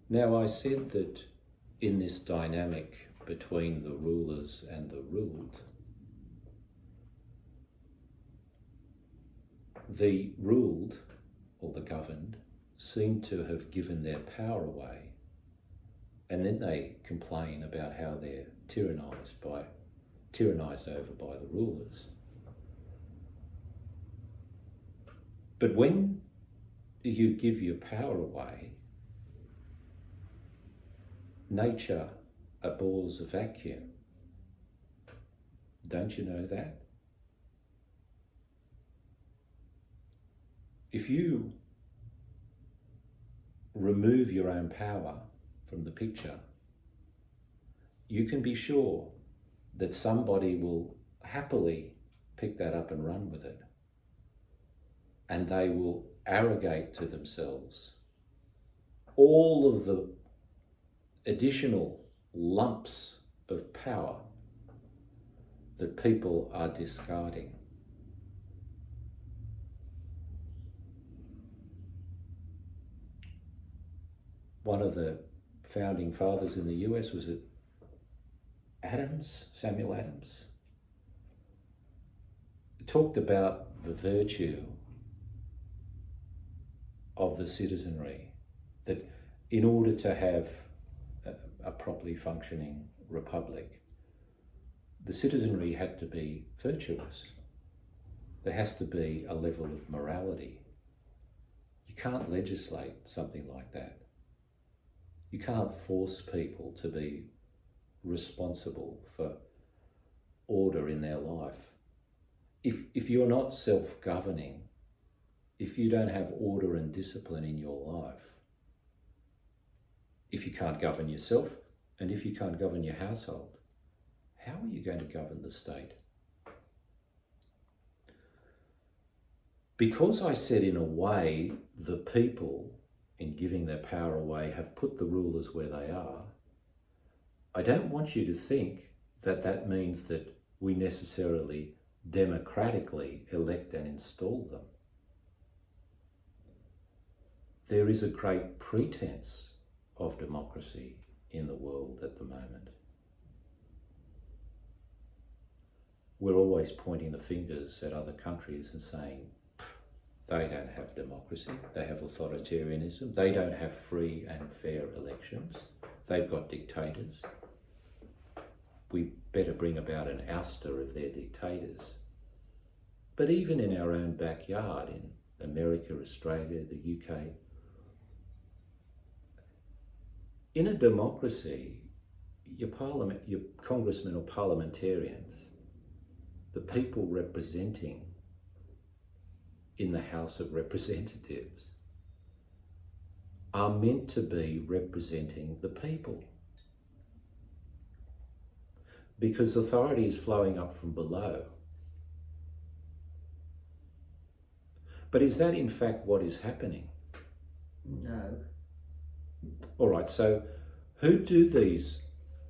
Now, I said that in this dynamic between the rulers and the ruled, the ruled, or the governed, seem to have given their power away, and then they complain about how they're tyrannised over by the rulers. But when you give your power away, nature abhors a vacuum. Don't you know that? If you remove your own power from the picture, you can be sure that somebody will happily pick that up and run with it. And they will arrogate to themselves all of the additional lumps of power that people are discarding. One of the founding fathers in the US, was it Samuel Adams, talked about the virtue of the citizenry, that in order to have a properly functioning republic, the citizenry had to be virtuous. There has to be a level of morality. You can't legislate something like that. You can't force people to be responsible for order in their life. If you're not self-governing, if you don't have order and discipline in your life, if you can't govern yourself, and if you can't govern your household, how are you going to govern the state? Because I said in a way, the people, in giving their power away, have put the rulers where they are, I don't want you to think that that means that we necessarily democratically elect and install them. There is a great pretense of democracy in the world at the moment. We're always pointing the fingers at other countries and saying, they don't have democracy, they have authoritarianism, they don't have free and fair elections, they've got dictators. We better bring about an ouster of their dictators. But even in our own backyard, in America, Australia, the UK, in a democracy, your congressmen or parliamentarians, the people representing in the House of Representatives, are meant to be representing the people. Because authority is flowing up from below. But is that in fact what is happening? No. All right, so who do these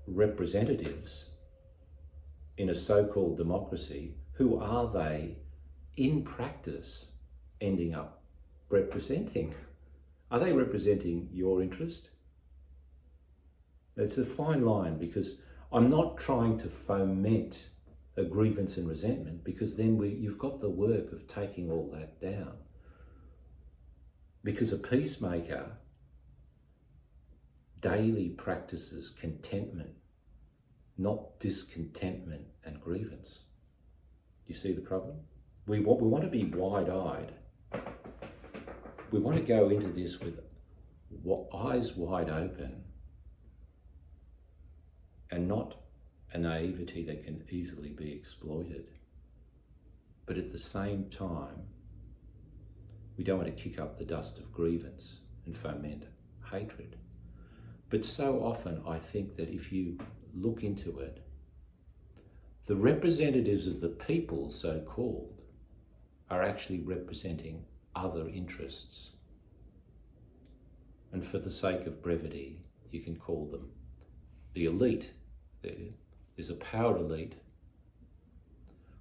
representatives in a so-called democracy, who are they in practice ending up representing? Are they representing your interest? It's a fine line, because I'm not trying to foment a grievance and resentment, because then you've got the work of taking all that down. Because a peacemaker daily practices contentment, not discontentment and grievance. You see the problem? We want to be wide-eyed. We want to go into this with eyes wide open, and not a naivety that can easily be exploited. But at the same time, we don't want to kick up the dust of grievance and foment hatred. But so often I think that if you look into it, the representatives of the people, so-called, are actually representing other interests. And for the sake of brevity, you can call them the elite. There's a power elite,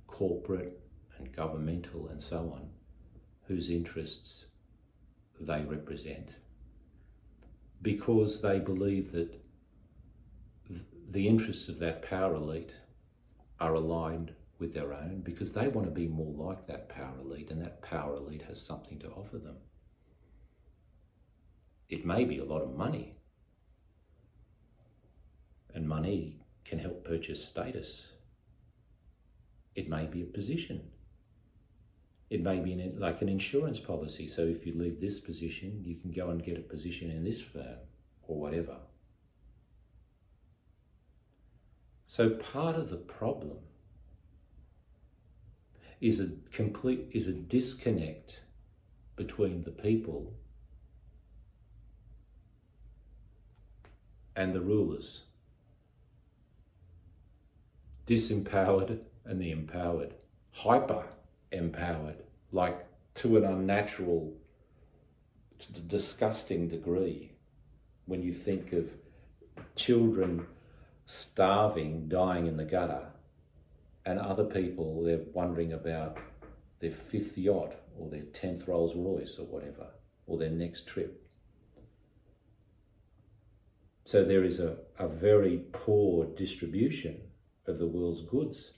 corporate and governmental and so on, whose interests they represent. because they believe that the interests of that power elite are aligned with their own, because they want to be more like that power elite, and that power elite has something to offer them. It may be a lot of money, and money can help purchase status. It may be a position. It may be like an insurance policy. So if you leave this position, you can go and get a position in this firm or whatever. So part of the problem is a disconnect between the people and the rulers. Disempowered and the empowered. Hyper empowered, like to an unnatural, disgusting degree. When you think of children starving, dying in the gutter, and other people, they're wondering about their 5th yacht or their 10th Rolls Royce or whatever, or their next trip. So there is a very poor distribution of the world's goods.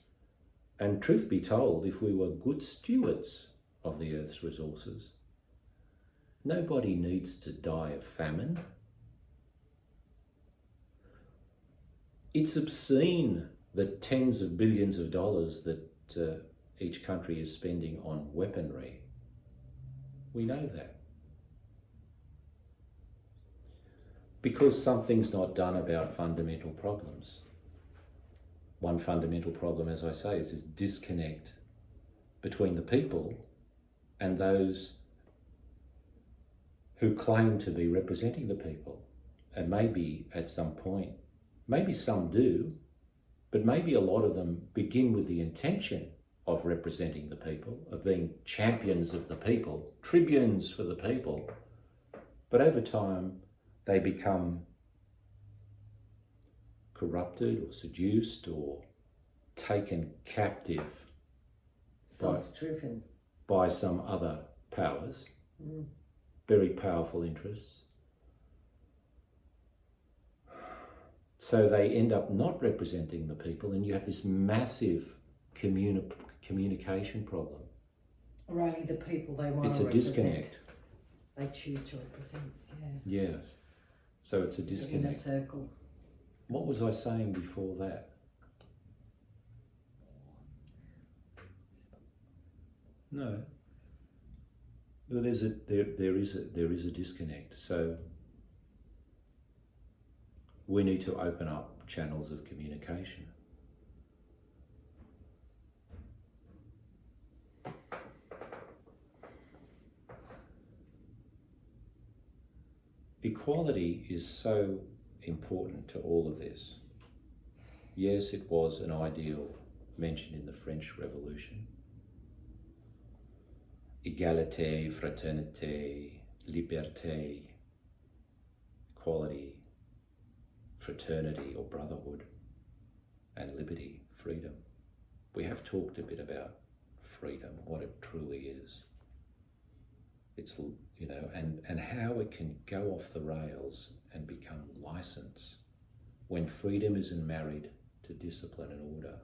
And truth be told, if we were good stewards of the earth's resources, nobody needs to die of famine. It's obscene the tens of billions of dollars that each country is spending on weaponry. We know that. Because something's not done about fundamental problems. One fundamental problem, as I say, is this disconnect between the people and those who claim to be representing the people. And maybe at some point, maybe some do, but maybe a lot of them begin with the intention of representing the people, of being champions of the people, tribunes for the people. But over time, they become corrupted or seduced or taken captive self-driven by some other powers, very powerful interests. So they end up not representing the people, and you have this massive communication problem. Or only the people they want It's to a represent. disconnect. They choose to represent, Yes. So it's a in a disconnect. circle. What was I saying before that? No. Well, there is a disconnect. So we need to open up channels of communication. Equality is so important to all of this. Yes, it was an ideal mentioned in the French Revolution. Égalité, fraternité, liberté, equality, fraternity or brotherhood, and liberty, freedom. We have talked a bit about freedom, what it truly is. It's, and how it can go off the rails and become license when freedom isn't married to discipline and order.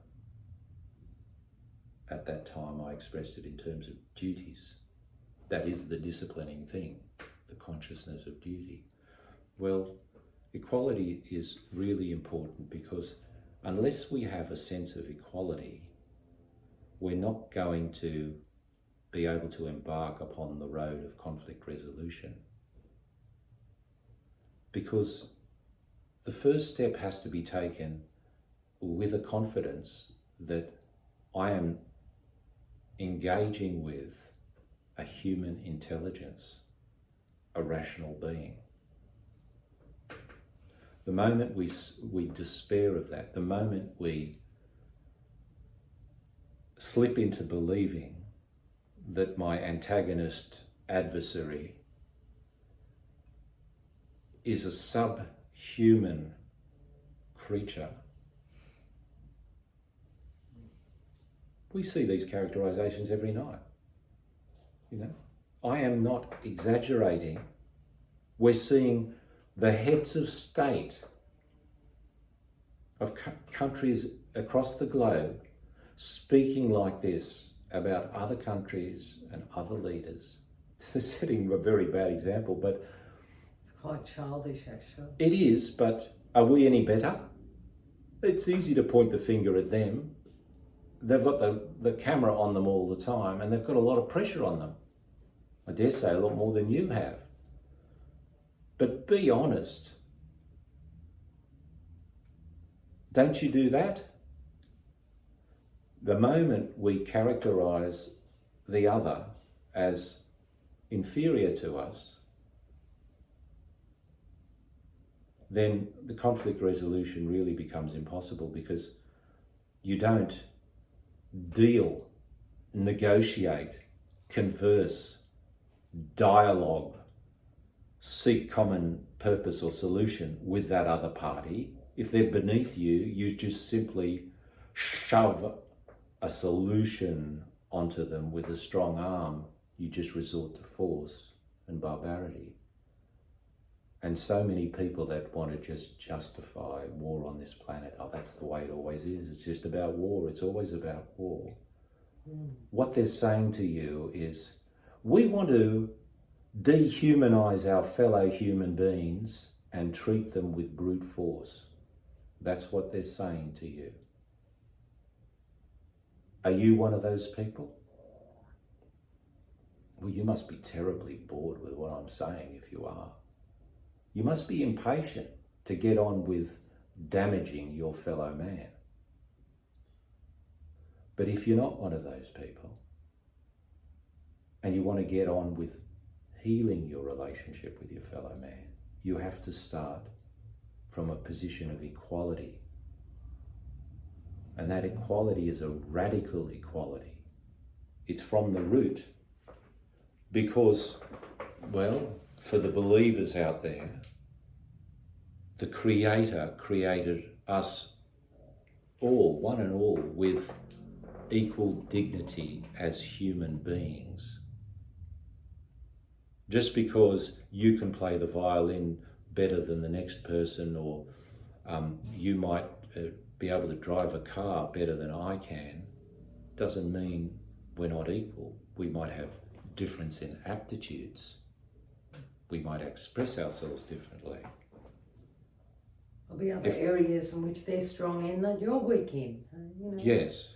At that time, I expressed it in terms of duties. That is the disciplining thing, the consciousness of duty. Well, equality is really important because unless we have a sense of equality, we're not going to be able to embark upon the road of conflict resolution. Because the first step has to be taken with a confidence that I am engaging with a human intelligence, a rational being. The moment we despair of that, the moment we slip into believing that my antagonist, adversary, is a subhuman creature. We see these characterizations every night. I am not exaggerating. We're seeing the heads of state of countries across the globe speaking like this about other countries and other leaders. They're setting a very bad example, but It's quite childish, actually. it is, but are we any better? It's easy to point the finger at them. They've got the camera on them all the time, and they've got a lot of pressure on them. I dare say a lot more than you have. But be honest. Don't you do that? The moment we characterise the other as inferior to us, then the conflict resolution really becomes impossible, because you don't deal, negotiate, converse, dialogue, seek common purpose or solution with that other party. If they're beneath you, you just simply shove a solution onto them with a strong arm. You just resort to force and barbarity. And so many people that want to just justify war on this planet, oh, that's the way it always is. It's just about war. It's always about war. What they're saying to you is, we want to dehumanize our fellow human beings and treat them with brute force. That's what they're saying to you. Are you one of those people? Well, you must be terribly bored with what I'm saying if you are. You must be impatient to get on with damaging your fellow man. But if you're not one of those people, and you want to get on with healing your relationship with your fellow man, you have to start from a position of equality. And that equality is a radical equality. It's from the root, because, well, for the believers out there, the Creator created us all, one and all, with equal dignity as human beings. Just because you can play the violin better than the next person, or you might be able to drive a car better than I can, doesn't mean we're not equal. We might have difference in aptitudes. We might express ourselves differently. There'll be other areas in which they're strong in that you're weak in. You know? Yes.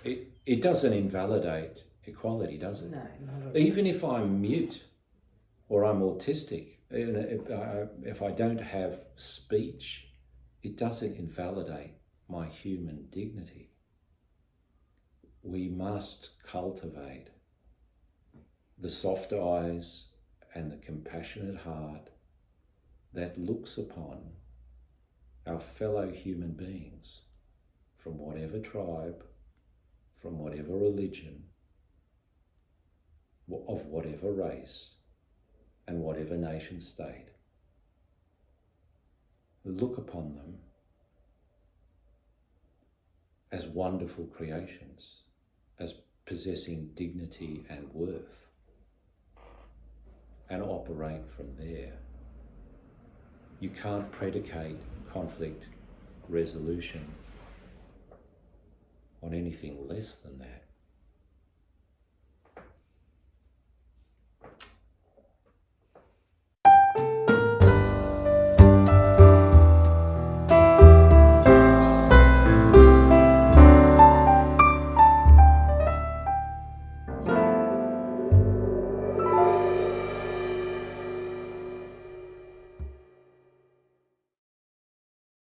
It doesn't invalidate equality, does it? No, not at all. Even if I'm mute or I'm autistic, if I don't have speech, it doesn't invalidate my human dignity. We must cultivate the soft eyes and the compassionate heart that looks upon our fellow human beings from whatever tribe, from whatever religion, of whatever race, and whatever nation state. Look upon them as wonderful creations, as possessing dignity and worth, and operate from there. You can't predicate conflict resolution on anything less than that.